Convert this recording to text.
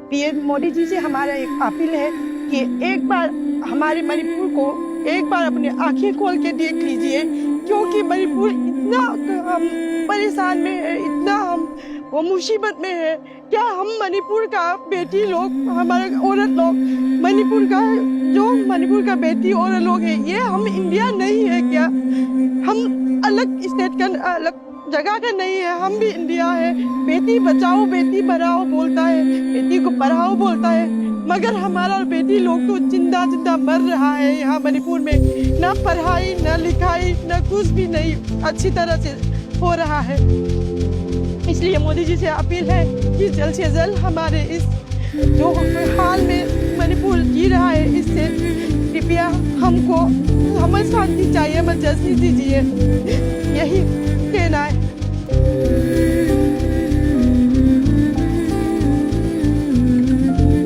PM Modi ji से हमारा एक अपील है कि एक बार हमारे मणिपुर को एक बार अपनी आंखें खोल के देख लीजिए, क्योंकि मणिपुर इतना हम परेशान में है, इतना हम वो मुसीबत में है। क्या हम मणिपुर का बेटी लोग, हमारे औरत लोग, मणिपुर का बेटी औरत लोग है, ये हम इंडिया नहीं है क्या? हम अलग स्टेट का, अलग जगह का नहीं है, हम भी इंडिया है। बेटी बचाओ बेटी पढ़ाओ बोलता है, बेटी को पढ़ाओ बोलता है, मगर हमारा बेटी लोग तो जिंदा जिंदा मर रहा है यहाँ मणिपुर में। ना पढ़ाई ना लिखाई ना कुछ भी नहीं अच्छी तरह से हो रहा है। इसलिए मोदी जी से अपील है कि जल्द से जल्द हमारे इस जो हाल में मणिपुर जी रहा है, इससे कृपया हमें शांति चाहिए, हमें जस्टिस दीजिए, यही कहना है।